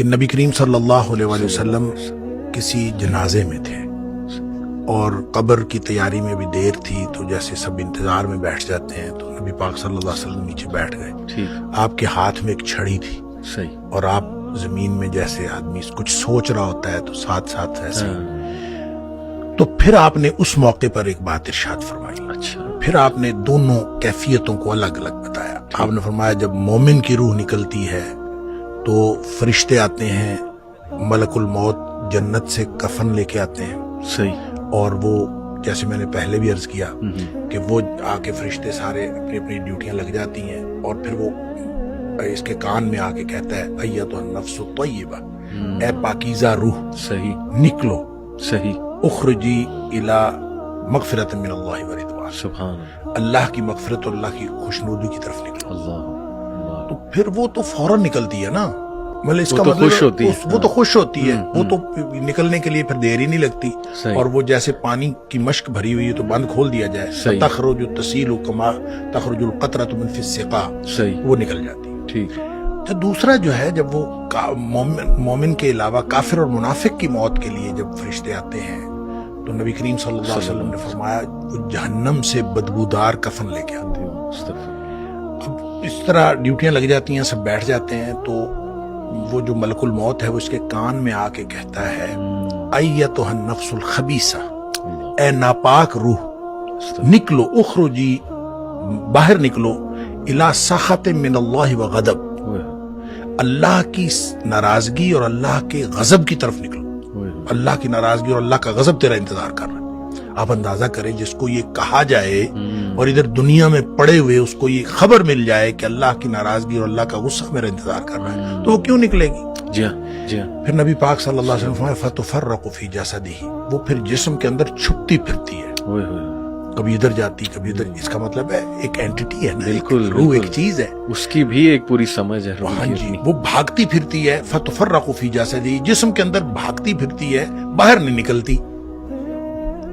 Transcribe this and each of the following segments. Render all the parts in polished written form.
کہ نبی کریم صلی اللہ علیہ وآلہ وسلم کسی جنازے میں تھے اور قبر کی تیاری میں بھی دیر تھی، تو جیسے سب انتظار میں بیٹھ جاتے ہیں تو نبی پاک صلی اللہ علیہ وسلم نیچے بیٹھ گئے. آپ کے ہاتھ میں ایک چھڑی تھی اور آپ زمین میں جیسے آدمی کچھ سوچ رہا ہوتا ہے تو ساتھ ساتھ ایسے تو پھر آپ نے اس موقع پر ایک بات ارشاد فرمائی. پھر آپ نے دونوں کیفیتوں کو الگ الگ بتایا. آپ نے فرمایا جب مومن کی روح نکلتی ہے تو فرشتے آتے ہیں، ملک الموت جنت سے کفن لے کے آتے ہیں، اور وہ جیسے میں نے پہلے بھی عرض کیا کہ وہ آ کے فرشتے سارے اپنی اپنی ڈیوٹیاں لگ جاتی ہیں، اور پھر وہ اس کے کان میں آ کے کہتا ہے ایتھا النفس الطیبہ، اے پاکیزہ روح نکلو، اخرجی الی مغفرۃ من اللہ ورضوان، سبحان اللہ کی مغفرت اور اللہ کی خوشنودی کی طرف نکلو. تو پھر وہ تو فوراً نکلتی ہے نا، مطلب اس کا مطلب وہ تو خوش ہوتی ہے، وہ تو نکلنے کے لیے پھر دیر ہی نہیں لگتی. اور وہ جیسے پانی کی مشک بھری ہوئی ہے تو بند کھول دیا جائے، تخرج تسیل کما تخرج القطرۃ من فی السقا، وہ نکل جاتی. تو دوسرا جو ہے جب وہ مومن کے علاوہ کافر اور منافق کی موت کے لیے جب فرشتے آتے ہیں تو نبی کریم صلی اللہ علیہ وسلم نے فرمایا وہ جہنم سے بدبودار کفن لے کے آتے ہیں. اب اس طرح ڈیوٹیاں لگ جاتی ہیں، سب بیٹھ جاتے ہیں، تو وہ جو ملک الموت ہے وہ اس کے کان میں آ کے کہتا ہے ایتھا النفس الخبیثہ، اے ناپاک روح نکلو، اخرجی باہر نکلو، الی سخط من اللہ وغضب، اللہ کی ناراضگی اور اللہ کے غضب کی طرف نکلو. اللہ کی ناراضگی اور اللہ کا غضب تیرا انتظار کر رہا ہے. آپ اندازہ کریں جس کو یہ کہا جائے اور ادھر دنیا میں پڑے ہوئے اس کو یہ خبر مل جائے کہ اللہ کی ناراضگی اور اللہ کا غصہ میرا انتظار کر رہا ہے تو وہ کیوں نکلے گی؟ جی ہاں. پھر نبی پاک صلی اللہ علیہ وسلم فرمایا فتفرق فی جسدہ، وہ پھر جسم کے اندر چھپتی پھرتی ہے، کبھی ادھر جاتی کبھی ادھر. اس کا مطلب ہے ایک اینٹیٹی ہے نا، بالکل روح ایک چیز ہے، اس کی بھی ایک پوری سمجھ ہے. ہاں جی، وہ بھاگتی پھرتی ہے. فتفرق فی جسدہ، جسم کے اندر بھاگتی پھرتی ہے، باہر نہیں نکلتی.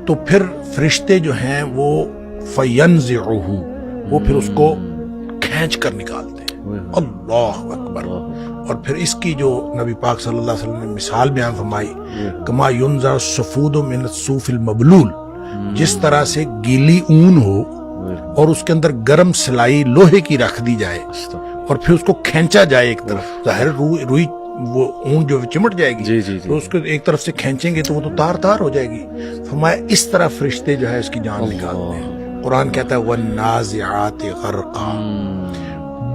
تو پھر فرشتے جو ہیں وہ فینزعہ، وہ پھر اس کو کھینچ کر نکالتے ہیں. اللہ اکبر. اور پھر اس کی جو نبی پاک صلی اللہ علیہ وسلم نے مثال بیان فرمائی، کما ینزع الصفود من الصوف المبلول، جس طرح سے گیلی اون ہو اور اس کے اندر گرم سلائی لوہے کی رکھ دی جائے اور پھر اس کو کھینچا جائے ایک طرف، ظاہر روئی وہ اون جو چمٹ جائے گی تو اس کو ایک طرف سے کھینچیں گے تو وہ تو تار تار ہو جائے گی. فرمایا اس طرح فرشتے جو ہے اس کی جان نکالتے ہیں. قرآن کہتا ہے والنازعات غرقا،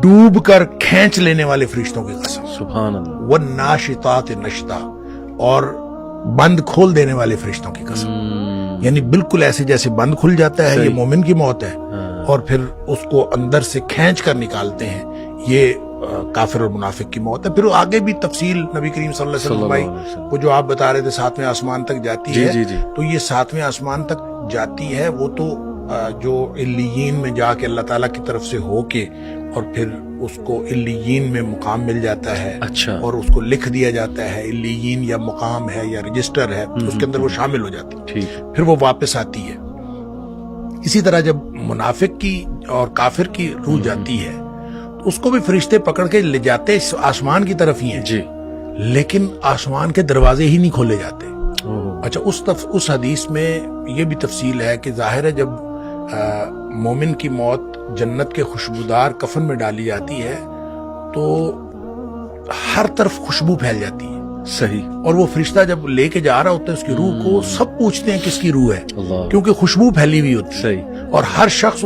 ڈوب کر کھینچ لینے والے فرشتوں کی قسم، سبحان اللہ. والناشطات نشطا، اور بند کھول دینے والے فرشتوں کی قسم. یعنی بالکل ایسے جیسے بند کھل جاتا ہے، یہ مومن کی موت ہے، اور پھر اس کو اندر سے کھینچ کر نکالتے ہیں، یہ کافر اور منافق کی موت ہے. پھر آگے بھی تفصیل نبی کریم صلی اللہ علیہ وسلم بھائی وہ جو آپ بتا رہے تھے 7ویں آسمان تک جاتی ہے، تو یہ 7ویں آسمان تک جاتی ہے. وہ تو جو علیین میں جا کے اللہ تعالیٰ کی طرف سے ہو کے اور پھر اس کو علیین میں مقام مل جاتا ہے، اور اس کو لکھ دیا جاتا ہے. علیین یا مقام ہے یا رجسٹر ہے، اس کے اندر وہ شامل ہو جاتی ہے، پھر وہ واپس آتی ہے. اسی طرح جب منافق کی اور کافر کی روح جاتی ہے اس کو بھی فرشتے پکڑ کے لے جاتے آسمان کی طرف ہی ہیں، لیکن آسمان کے دروازے ہی نہیں کھولے جاتے. اچھا، اس حدیث میں یہ بھی تفصیل ہے کہ ظاہر ہے جب مومن کی موت جنت کے خوشبودار کفن میں ڈالی جاتی ہے تو ہر طرف خوشبو پھیل جاتی ہے. صحیح. اور وہ فرشتہ جب لے کے جا رہا ہوتا ہے اس کی روح کو، سب پوچھتے ہیں کس کی روح ہے، کیونکہ خوشبو پھیلی ہوئی ہوتی ہے. اور ہر شخص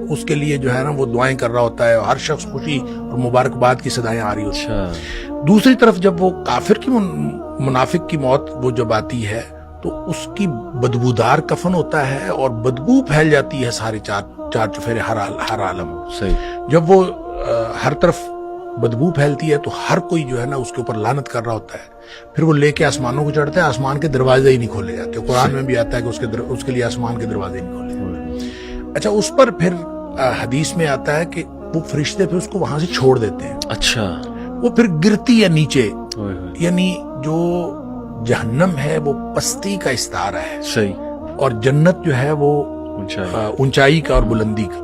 اس کے لیے جو ہے نا وہ دعائیں کر رہا ہوتا ہے، اور ہر شخص خوشی اور مبارکباد کی صدائیں آ رہی ہوتی ہیں. دوسری طرف جب وہ کافر کی منافق کی موت وہ جب آتی ہے تو اس کی بدبودار کفن ہوتا ہے اور بدبو پھیل جاتی ہے سارے چار چفیرے ہر عالم. جب وہ ہر طرف بدبو پھیلتی ہے تو ہر کوئی جو ہے نا اس کے اوپر لعنت کر رہا ہوتا ہے. پھر وہ لے کے آسمانوں کو چڑھتا ہے، آسمان کے دروازے ہی نہیں کھولے جاتے. قرآن میں بھی آتا ہے کہ اس کے لیے آسمان کے دروازے نہیں کھولے جاتے. اچھا، اس پر پھر حدیث میں آتا ہے کہ وہ فرشتے پھر اس کو وہاں سے چھوڑ دیتے ہیں. اچھا، وہ پھر گرتی ہے نیچے. یعنی جو جہنم ہے وہ پستی کا استعارہ ہے، صحیح، اور جنت جو ہے وہ اونچائی کا اور بلندی کا.